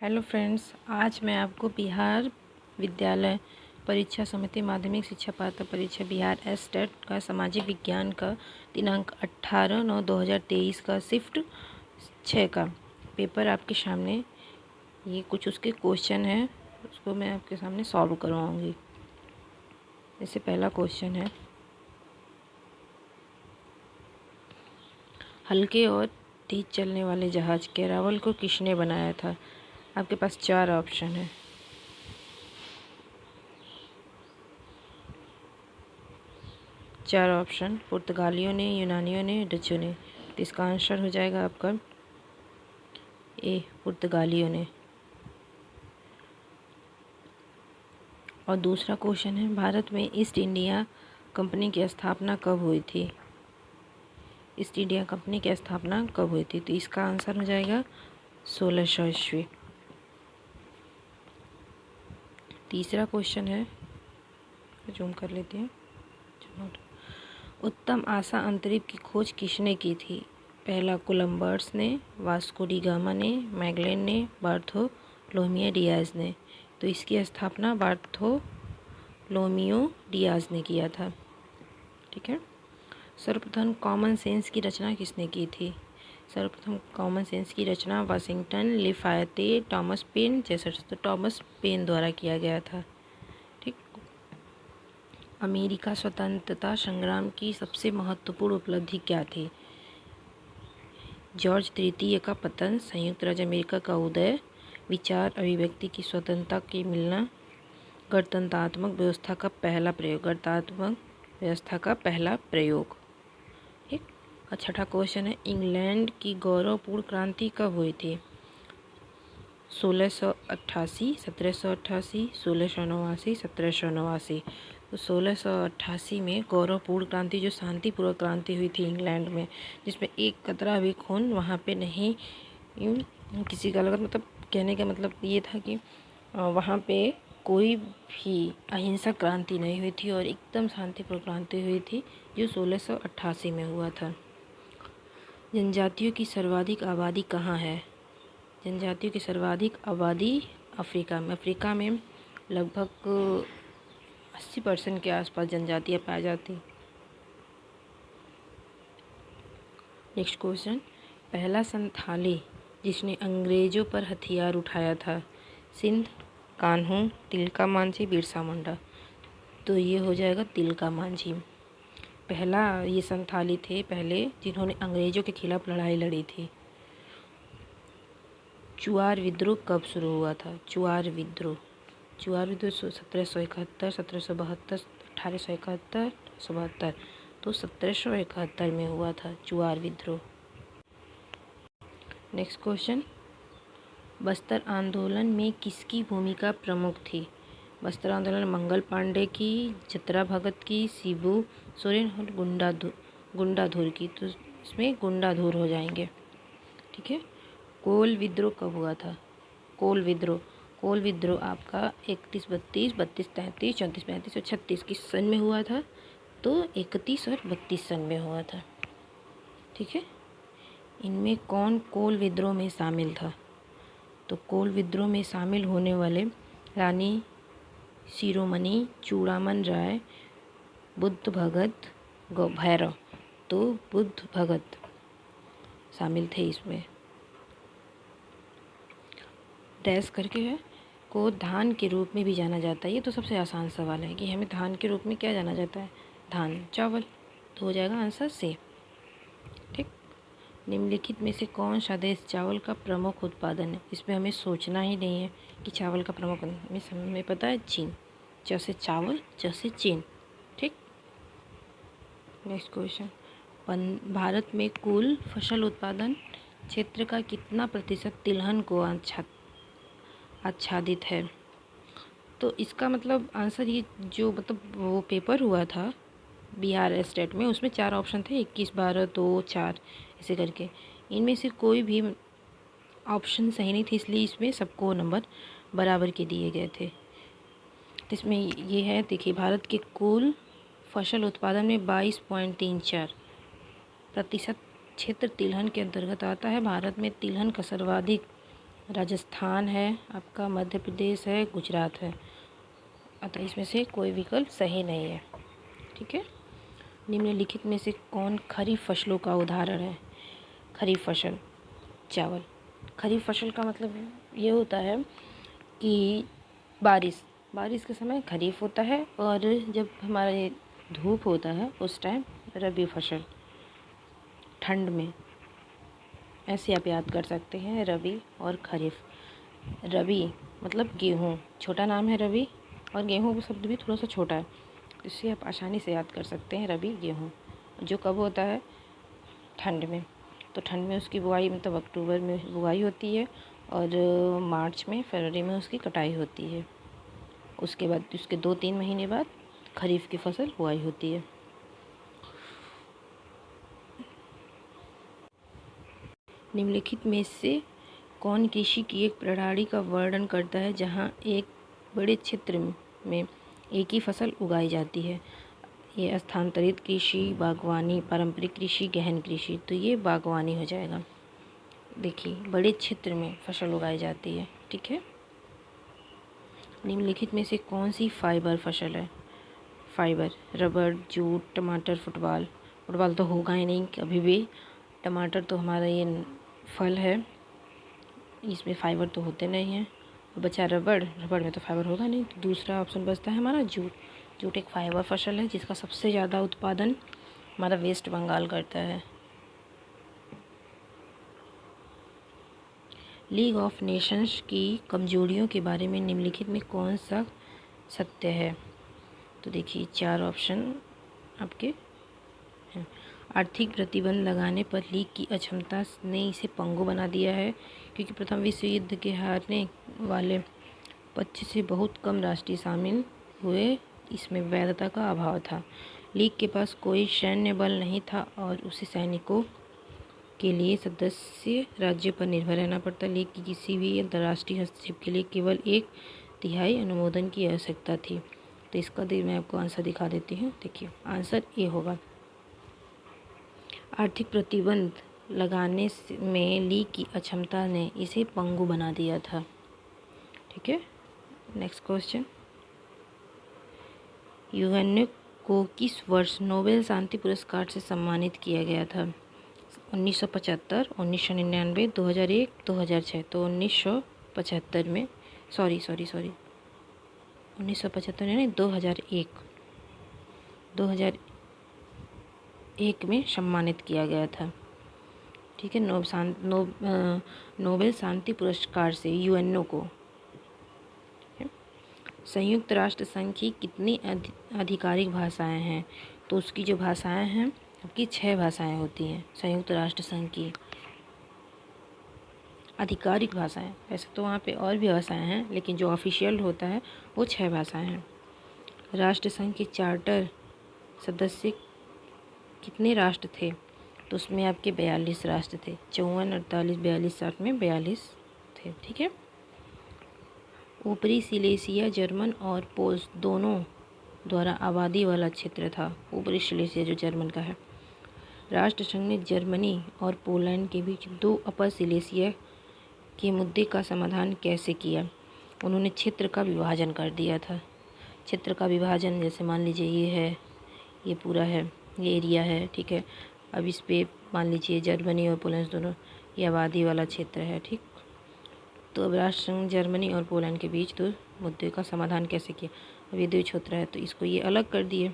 Hello friends, आज मैं आपको बिहार विद्यालय परीक्षा समिति माध्यमिक शिक्षा पात्रता परीक्षा बिहार एस-टेट का सामाजिक विज्ञान का दिनांक 18/9/2023 का शिफ्ट 6 का पेपर आपके सामने। ये कुछ उसके क्वेश्चन हैं, उसको मैं आपके सामने सॉल्व करवाऊँगी। जैसे पहला क्वेश्चन है, हल्के और तेज चलने वाले जहाज कैरावल को किसने बनाया था? आपके पास 4 ऑप्शन है। चार ऑप्शन पुर्तगालियों ने, यूनानियों ने, डचों ने। तो इसका आंसर हो जाएगा आपका ए, पुर्तगालियों ने। और दूसरा क्वेश्चन है, भारत में ईस्ट इंडिया कंपनी की स्थापना कब हुई थी? ईस्ट इंडिया कंपनी की स्थापना कब हुई थी? तो इसका आंसर हो जाएगा 1600 ईस्वी। तीसरा क्वेश्चन है, जूम कर लेते हैं। उत्तम आशा अंतरिक्ष की खोज किसने की थी? पहला कोलंबस ने, वास्को डी गामा ने, मैगलेन ने, बार्थोलोमियो डियाज ने। तो इसकी स्थापना बार्थोलोमियो डियाज ने किया था। ठीक है। सर्वप्रथम कॉमन सेंस की रचना किसने की थी? सर्वप्रथम कॉमन सेंस की रचना वाशिंगटन, लिफायते, टॉमस पेन, जैसे तो टॉमस पेन द्वारा किया गया था। ठीक। अमेरिका स्वतंत्रता संग्राम की सबसे महत्वपूर्ण उपलब्धि क्या थी? जॉर्ज तृतीय का पतन, संयुक्त राज्य अमेरिका का उदय, विचार अभिव्यक्ति की स्वतंत्रता के मिलना, गणतंत्रात्मक व्यवस्था का पहला प्रयोग। गणतंत्रात्मक व्यवस्था का पहला प्रयोग। ठीक। और छठा क्वेश्चन है, इंग्लैंड की गौरवपूर्ण क्रांति कब हुई थी? 1688, 1788, 1689, 1789। तो 1688 में गौरवपूर्ण क्रांति, जो शांतिपूर्वक क्रांति हुई थी इंग्लैंड में, जिसमें एक कतरा भी खून वहाँ पे नहीं किसी का लगा। मतलब कहने का मतलब ये था कि वहाँ पे कोई भी अहिंसक क्रांति नहीं हुई थी और एकदम शांतिपूर्वक क्रांति हुई थी, जो 1688 में हुआ था। जनजातियों की सर्वाधिक आबादी कहाँ है? जनजातियों की सर्वाधिक आबादी अफ्रीका में। अफ्रीका में लगभग 80% के आसपास जनजातियाँ पाई जाती। नेक्स्ट क्वेश्चन, पहला संथाली जिसने अंग्रेजों पर हथियार उठाया था? सिंध, कान्हू, तिलका मांझी, बिरसा मुंडा। तो ये हो जाएगा तिलका मांझी। पहला ये संथाली थे पहले जिन्होंने अंग्रेजों के खिलाफ लड़ाई लड़ी थी। चुआर विद्रोह कब शुरू हुआ था? चुआर विद्रोह 1771, 1772, 1871, 1872। तो 1771 में हुआ था चुआर विद्रोह। नेक्स्ट क्वेश्चन, बस्तर आंदोलन में किसकी भूमिका प्रमुख थी? बस्तर आंदोलन मंगल पांडे की, जतरा भगत की, शिबू सोरेन और गुंडाधुर की। तो इसमें गुंडाधुर हो जाएंगे। ठीक है। कोल विद्रोह कब हुआ था? कोल विद्रोह आपका 31, 32, 32, 33, 34, 35 और 36 किस सन में हुआ था? तो 31 और 32 सन में हुआ था। ठीक है। इनमें कौन कोल विद्रोह में शामिल था? तो कोल विद्रोह में शामिल होने वाले रानी शिरोमणि, चूड़ामन राय, बुद्ध भगत, भैरव। तो बुद्ध भगत शामिल थे इसमें। डैश करके है को धान के रूप में भी जाना जाता है। ये तो सबसे आसान सवाल है कि हमें धान के रूप में क्या जाना जाता है? धान, चावल। तो हो जाएगा आंसर से। ठीक। निम्नलिखित में से कौन सा देश चावल का प्रमुख उत्पादन है? इसमें हमें सोचना ही नहीं है कि चावल का प्रमुख, हमें पता है चीन। जैसे चावल, जैसे चीन। ठीक। नेक्स्ट क्वेश्चन, भारत में कुल फसल उत्पादन क्षेत्र का कितना प्रतिशत तिलहन को आच्छादित है? तो इसका मतलब आंसर, ये जो मतलब वो पेपर हुआ था बिहार स्टेट में, उसमें 4 ऑप्शन थे, 21, 12, 2, 4 ऐसे करके। इनमें से कोई भी ऑप्शन सही नहीं थी, इसलिए इसमें सबको नंबर बराबर के दिए गए थे। तो इसमें ये है, देखिए, भारत के कुल फसल उत्पादन में 22.34 प्रतिशत क्षेत्र तिलहन के अंतर्गत आता है। भारत में तिलहन का सर्वाधिक राजस्थान है आपका, मध्य प्रदेश है, गुजरात है। अतः इसमें से कोई विकल्प सही नहीं है। ठीक है। निम्नलिखित में से कौन खरीफ फसलों का उदाहरण है? खरीफ फसल, चावल। खरीफ फसल का मतलब ये होता है कि बारिश के समय खरीफ होता है, और जब हमारे धूप होता है उस टाइम रबी फसल, ठंड में। ऐसे आप याद कर सकते हैं, रबी और खरीफ। रबी मतलब गेहूँ, छोटा नाम है रबी, और गेहूँ का शब्द भी थोड़ा सा छोटा है, इससे आप आसानी से याद कर सकते हैं रबी गेहूँ। जो कब होता है? ठंड में। तो ठंड में उसकी बुआई मतलब अक्टूबर में बुआई होती है, और मार्च में, फरवरी में उसकी कटाई होती है। उसके बाद उसके 2-3 महीने बाद खरीफ की फसल बुआई होती है। निम्नलिखित में से कौन कृषि की एक प्रणाली का वर्णन करता है जहां एक बड़े क्षेत्र में एक ही फसल उगाई जाती है? ये स्थानांतरित कृषि, बागवानी, पारंपरिक कृषि, गहन कृषि। तो ये बागवानी हो जाएगा। देखिए, बड़े क्षेत्र में फसल उगाई जाती है। ठीक है। निम्नलिखित में से कौन सी फाइबर फसल है? फाइबर, रबर, जूट, टमाटर, फुटबॉल। फुटबॉल तो होगा ही नहीं कभी भी। टमाटर तो हमारा ये फल है, इसमें फाइबर तो होते नहीं हैं। बचा रबड़, रबड़ में तो फाइबर होगा नहीं। तो दूसरा ऑप्शन बचता है हमारा जूट। जूट एक फाइबर फसल है जिसका सबसे ज़्यादा उत्पादन हमारा वेस्ट बंगाल करता है। लीग ऑफ नेशंस की कमजोरियों के बारे में निम्नलिखित में कौन सा सत्य है? तो देखिए, 4 ऑप्शन आपके हैं। आर्थिक प्रतिबंध लगाने पर लीग की अक्षमता ने इसे पंगु बना दिया है, क्योंकि प्रथम विश्व युद्ध के हारने वाले पक्ष से बहुत कम राष्ट्र शामिल हुए। इसमें वैधता का अभाव था। लीग के पास कोई सैन्य बल नहीं था, और उसे सैनिकों के लिए सदस्य राज्यों पर निर्भर रहना पड़ता। लीग की किसी भी अंतर्राष्ट्रीय हस्तक्षेप के लिए केवल 1/3 अनुमोदन की आवश्यकता थी। तो इसका मैं आपको आंसर दिखा देती हूँ। देखिए, आंसर ए होगा। आर्थिक प्रतिबंध लगाने में लीग की अक्षमता ने इसे पंगु बना दिया था। ठीक है। नेक्स्ट क्वेश्चन, यूएनओ को किस वर्ष नोबेल शांति पुरस्कार से सम्मानित किया गया था? 1975, 1999, 2001, 2006। तो 1975 में, सॉरी 1975 नहीं, 2001 में सम्मानित किया गया था। ठीक है। नोबेल शांति पुरस्कार से यूएनओ को। संयुक्त राष्ट्र संघ की कितनी आधिकारिक भाषाएं हैं? तो उसकी जो भाषाएं हैं आपकी 6 भाषाएं होती हैं संयुक्त राष्ट्र संघ की आधिकारिक भाषाएं। वैसे तो वहाँ पे और भी भाषाएं हैं, लेकिन जो ऑफिशियल होता है वो 6 भाषाएं हैं। राष्ट्र संघ के चार्टर सदस्य कितने राष्ट्र थे? तो उसमें आपके 42 राष्ट्र थे। 54, 48, 42, 60 में 42 थे। ठीक है। ऊपरी सिलेसिया जर्मन और पोल्स दोनों द्वारा आबादी वाला क्षेत्र था। ऊपरी सिलेसिया जो जर्मन का है। राष्ट्रसंघ ने जर्मनी और पोलैंड के बीच 2 अपर सिलेसिया के मुद्दे का समाधान कैसे किया? उन्होंने क्षेत्र का विभाजन कर दिया था। क्षेत्र का विभाजन, जैसे मान लीजिए ये है, ये पूरा है, ये एरिया है। ठीक है। अब इस पे मान लीजिए जर्मनी और पोलैंड दोनों, ये आबादी वाला क्षेत्र है। ठीक। तो अब राष्ट्रसंघ जर्मनी और पोलैंड के बीच 2 मुद्दे का समाधान कैसे किया? अब ये 2 क्षेत्र है, तो इसको ये अलग कर दिए।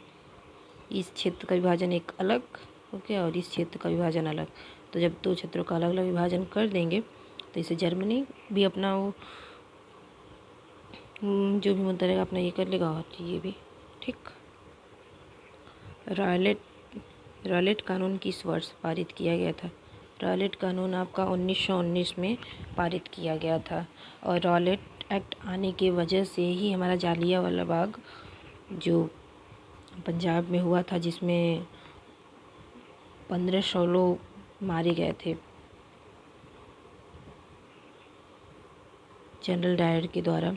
इस क्षेत्र का विभाजन एक अलग हो गया, और इस क्षेत्र का विभाजन अलग। तो जब 2 क्षेत्रों का अलग अलग विभाजन कर देंगे, तो इसे जर्मनी भी अपना वो जो भी मुद्दा रहेगा अपना ये कर लेगा, और ये भी। ठीक। रॉयलेट कानून किस वर्ष पारित किया गया था? रॉयलेट कानून आपका 1919 में पारित किया गया था। और रॉयलेट एक्ट आने की वजह से ही हमारा जालियांवाला बाग जो पंजाब में हुआ था, जिसमें 1500 लोग मारे गए थे जनरल डायर के द्वारा।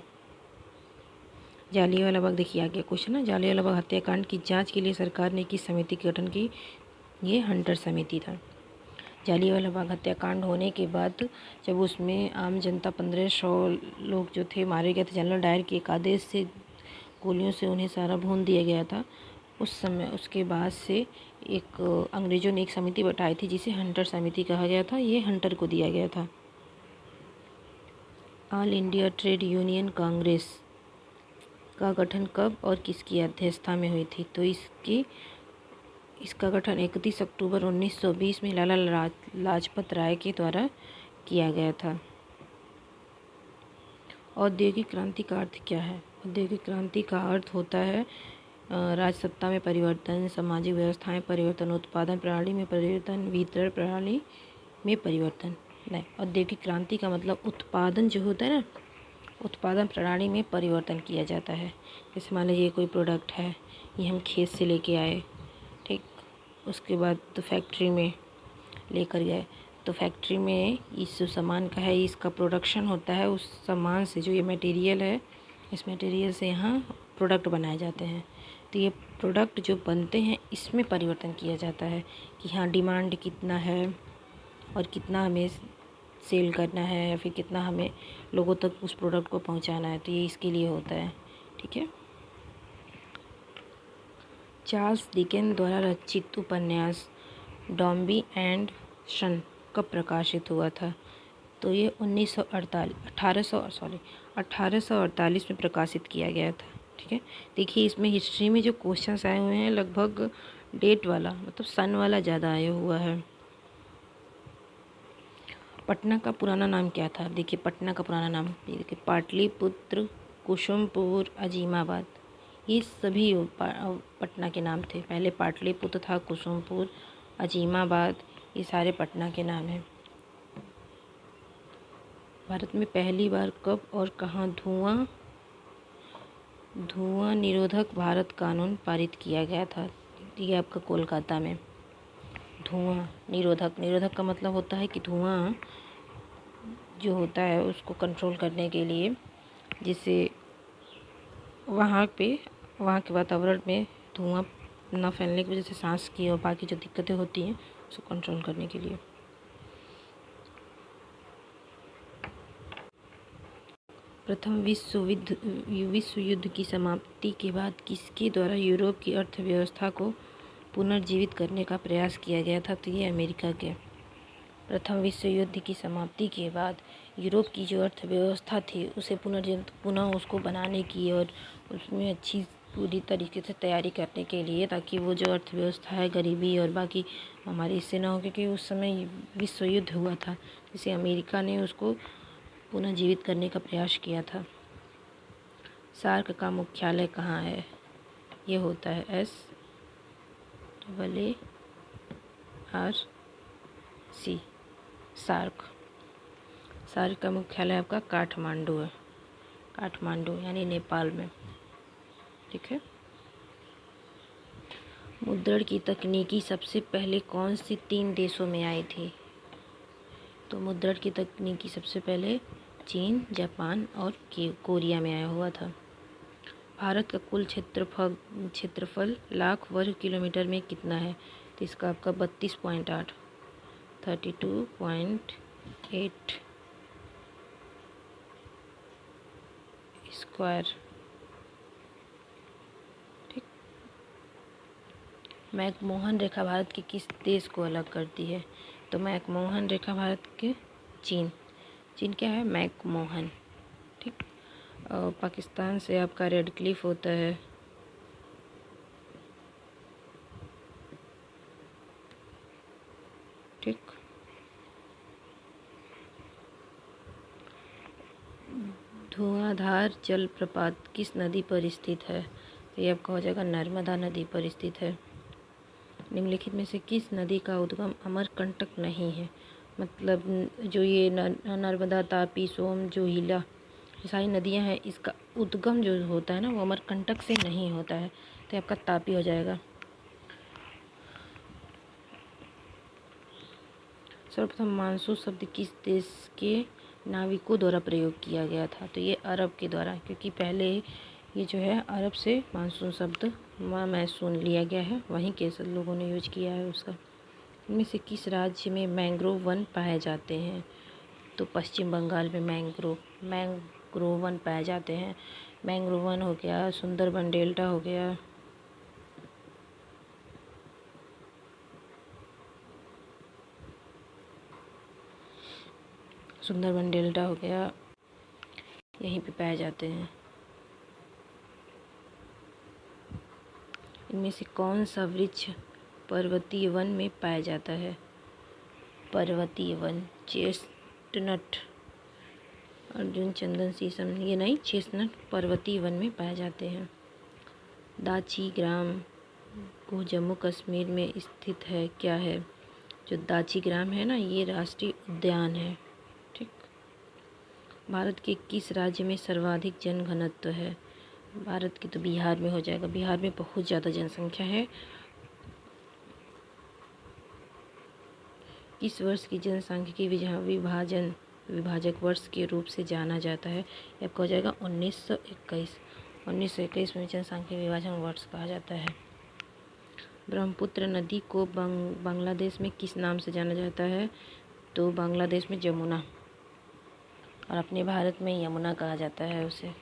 जालियांवाला बाग, देखिए आगे क्वेश्चन है, जालियांवाला बाग हत्याकांड की जांच के लिए सरकार ने किस समिति का गठन की? ये हंटर समिति था। जालियांवाला बाग हत्याकांड होने के बाद जब उसमें आम जनता 1500 लोग जो थे मारे गए थे, जनरल डायर के एक आदेश से गोलियों से उन्हें सारा भून दिया गया था। उस समय उसके बाद से एक अंग्रेज़ों ने एक समिति बैठाई थी जिसे हंटर समिति कहा गया था। ये हंटर को दिया गया था। All India trade union Congress का गठन कब और किसकी अध्यक्षता में हुई थी? तो इसका गठन 31 अक्टूबर 1920 में लाला लाजपत राय के द्वारा किया गया था। औद्योगिक क्रांति का अर्थ क्या है? औद्योगिक क्रांति का अर्थ होता है राजसत्ता में परिवर्तन, सामाजिक व्यवस्थाएं परिवर्तन, उत्पादन प्रणाली में परिवर्तन, वितरण प्रणाली में परिवर्तन। नहीं, औद्योगिक क्रांति का मतलब उत्पादन जो होता है ना, उत्पादन प्रणाली में परिवर्तन किया जाता है। जैसे मान लीजिए कोई प्रोडक्ट है, ये हम खेत से लेके आए, ठीक, उसके बाद तो फैक्ट्री में लेकर गए, तो फैक्ट्री में इस जो सामान का है इसका प्रोडक्शन होता है, उस सामान से जो ये मटेरियल है, इस मटेरियल से यहाँ प्रोडक्ट बनाए जाते हैं। तो ये प्रोडक्ट जो बनते हैं इसमें परिवर्तन किया जाता है कि हाँ डिमांड कितना है और कितना हमें सेल करना है या फिर कितना हमें लोगों तक उस प्रोडक्ट को पहुंचाना है। तो ये इसके लिए होता है, ठीक है। चार्ल्स डिकेंस द्वारा रचित उपन्यास डॉम्बी एंड सन कब प्रकाशित हुआ था? तो ये 1848 में प्रकाशित किया गया था, ठीक है। देखिए इसमें हिस्ट्री में जो क्वेश्चंस आए हुए हैं लगभग डेट वाला मतलब सन वाला ज़्यादा आया हुआ है। पटना का पुराना नाम क्या था? देखिए पटना का पुराना नाम देखिए पाटलिपुत्र, कुसुमपुर, अजीमाबाद, ये सभी पटना के नाम थे। पहले पाटलिपुत्र था, कुसुमपुर, अजीमाबाद, ये सारे पटना के नाम हैं। भारत में पहली बार कब और कहाँ धुआं निरोधक भारत कानून पारित किया गया था? ये आपका कोलकाता में। धुआं निरोधक का मतलब होता है कि धुआं जो होता है उसको कंट्रोल करने के लिए, जिससे वहाँ के वातावरण में धुआं न फैलने की वजह से सांस की और बाकी जो दिक्कतें होती हैं उसको कंट्रोल करने के लिए। प्रथम विश्व युद्ध की समाप्ति के बाद किसके द्वारा यूरोप की अर्थव्यवस्था को पुनर्जीवित करने का प्रयास किया गया था? तो ये अमेरिका के। प्रथम विश्व युद्ध की समाप्ति के बाद यूरोप की जो अर्थव्यवस्था थी उसे पुनः उसको बनाने की और उसमें अच्छी पूरी तरीके से तैयारी करने के लिए, ताकि वो जो अर्थव्यवस्था है गरीबी और बाकी हमारी इससे ना हो, क्योंकि उस समय विश्व युद्ध हुआ था, जिसे अमेरिका ने उसको पुनर्जीवित करने का प्रयास किया था। सार्क का मुख्यालय कहाँ है? ये होता है SAARC। सार्क का मुख्यालय आपका काठमांडू है, काठमांडू यानी नेपाल में, ठीक है। मुद्रण की तकनीकी सबसे पहले कौन सी 3 देशों में आई थी? तो मुद्रण की तकनीकी सबसे पहले चीन, जापान और कोरिया में आया हुआ था। भारत का कुल क्षेत्रफल लाख वर्ग किलोमीटर में कितना है? तो इसका आपका 32.8 32.8 स्क्वायर, ठीक। मैकमोहन रेखा भारत के किस देश को अलग करती है? तो मैकमोहन रेखा भारत के चीन क्या है? मैकमोहन, ठीक। पाकिस्तान से आपका रेड क्लिफ होता है, ठीक। धुआंधार जलप्रपात किस नदी पर स्थित है? तो ये आपका हो जाएगा नर्मदा नदी पर स्थित है। निम्नलिखित में से किस नदी का उद्गम अमरकंटक नहीं है? मतलब जो ये नर्मदा, तापी, सोम, जोहिला, ये सारी नदियां हैं, इसका उद्गम जो होता है ना वो अमरकंटक से नहीं होता है, तो आपका तापी हो जाएगा। सर्वप्रथम मानसून शब्द किस देश के नाविकों द्वारा प्रयोग किया गया था? तो ये अरब के द्वारा, क्योंकि पहले ये जो है अरब से मानसून शब्द मैसून लिया गया है, वहीं के सब लोगों ने यूज किया है उसका। इनमें से किस राज्य में मैंग्रोव वन पाए जाते हैं? तो पश्चिम बंगाल में मैंग्रोव वन पाए जाते हैं। मैंग्रोव वन हो गया, सुंदरबन डेल्टा हो गया, सुंदरबन डेल्टा हो गया, यहीं पे पाए जाते हैं। इनमें से कौन सा वृक्ष पर्वतीय वन में पाया जाता है? पर्वतीय वन चेस्टनट, अर्जुन, चंदन, शीशम, ये नहीं, चेस्टनट पर्वतीय वन में पाए जाते हैं। दाची ग्राम को जम्मू कश्मीर में स्थित है, क्या है? जो दाची ग्राम है ना, ये राष्ट्रीय उद्यान है। ठीक। भारत के किस राज्य में सर्वाधिक जनघनत्व है? भारत के तो बिहार में हो जाएगा, बिहार में बहुत ज़्यादा जनसंख्या है। किस वर्ष की जनसांख्यिकी विभाजक वर्ष के रूप से जाना जाता है? आपका हो जाएगा 1921। 1921 में जनसांख्यिकी विभाजन वर्ष कहा जाता है। ब्रह्मपुत्र नदी को बांग्लादेश में किस नाम से जाना जाता है? तो बांग्लादेश में जमुना, और अपने भारत में यमुना कहा जाता है उसे।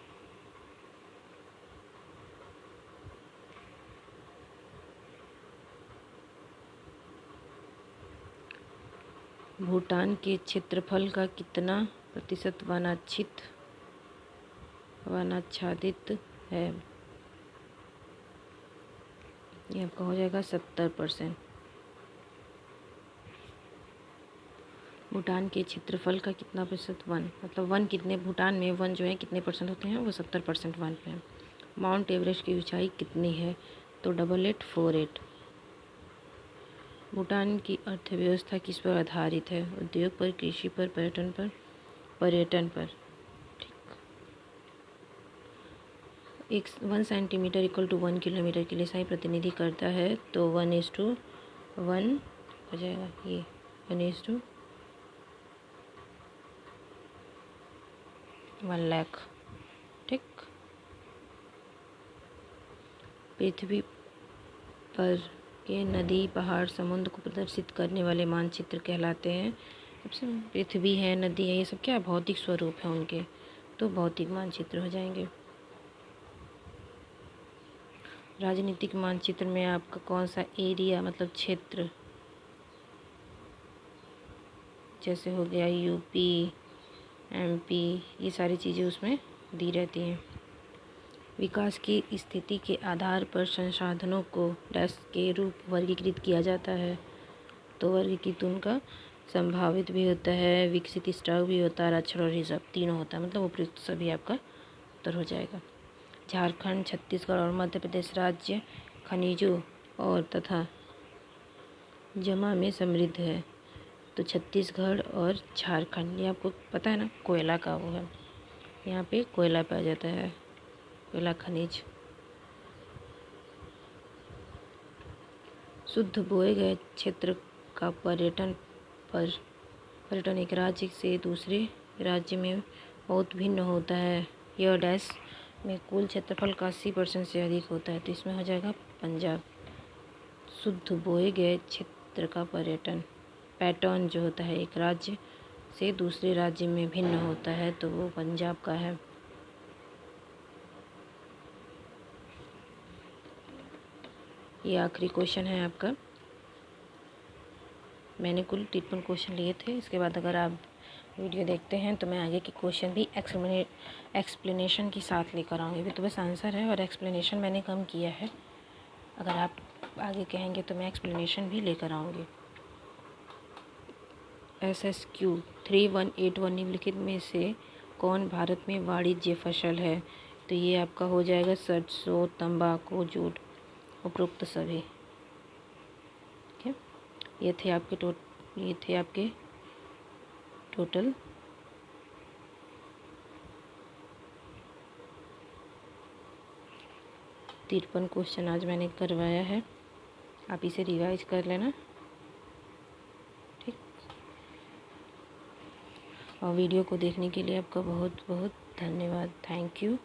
भूटान के क्षेत्रफल का कितना प्रतिशत वनाच्छादित है? ये आपका हो जाएगा 70%। भूटान के क्षेत्रफल का कितना प्रतिशत वन, मतलब वन कितने, भूटान में वन जो है कितने परसेंट होते हैं? वो 70% वन पे है। माउंट एवरेस्ट की ऊंचाई कितनी है? तो 8848। भूटान की अर्थव्यवस्था किस पर आधारित है? उद्योग पर, कृषि पर, पर्यटन पर। ठीक। 1 सेंटीमीटर इक्वल टू 1 किलोमीटर के लिए सही प्रतिनिधि करता है, तो 1:1 हो जाएगा, ये 1:1 लाख। ठीक। पृथ्वी पर के नदी, पहाड़, समुद्र को प्रदर्शित करने वाले मानचित्र कहलाते हैं। सबसे पृथ्वी है, नदी है, ये सब क्या भौतिक स्वरूप है उनके, तो भौतिक मानचित्र हो जाएंगे। राजनीतिक मानचित्र में आपका कौन सा एरिया, मतलब क्षेत्र, जैसे हो गया यूपी, एमपी, ये सारी चीज़ें उसमें दी रहती हैं। विकास की स्थिति के आधार पर संसाधनों को डैश के रूप वर्गीकृत किया जाता है, तो वर्गीकृत उनका संभावित भी होता है, विकसित स्टॉक भी होता है, आरक्षण और रिजर्व तीनों होता है, मतलब उपयुक्त सभी आपका उत्तर हो जाएगा। झारखंड, छत्तीसगढ़ और मध्य प्रदेश राज्य खनिजों और तथा जमा में समृद्ध है, तो छत्तीसगढ़ और झारखंड, ये आपको पता है ना, कोयला का वो है, यहाँ पे कोयला पाया जाता है, कोयला खनिज। शुद्ध बोए गए क्षेत्र का पर्यटन एक राज्य से दूसरे राज्य में बहुत भिन्न होता है। यह डैश में कुल क्षेत्रफल का 80% से अधिक होता है, तो इसमें हो जाएगा पंजाब। शुद्ध बोए गए क्षेत्र का पैटर्न जो होता है एक राज्य से दूसरे राज्य में भिन्न होता है, तो वो पंजाब का है। ये आखिरी क्वेश्चन है आपका। मैंने कुल 53 क्वेश्चन लिए थे। इसके बाद अगर आप वीडियो देखते हैं तो मैं आगे के क्वेश्चन भी एक्सप्लेनेशन के साथ लेकर आऊँगी। अभी तो बस आंसर है और एक्सप्लेनेशन मैंने कम किया है। अगर आप आगे कहेंगे तो मैं एक्सप्लेनेशन भी लेकर आऊँगी। SSQ 3181 निम्नलिखित में से कौन भारत में वाणिज्य फसल है? तो ये आपका हो जाएगा सरसों, तंबाकू, जूट, उपरोक्त सभी। ठीक है, ये थे आपके टोटल 53 क्वेश्चन आज मैंने करवाया है। आप इसे रिवाइज कर लेना, ठीक। और वीडियो को देखने के लिए आपका बहुत बहुत धन्यवाद। Thank you.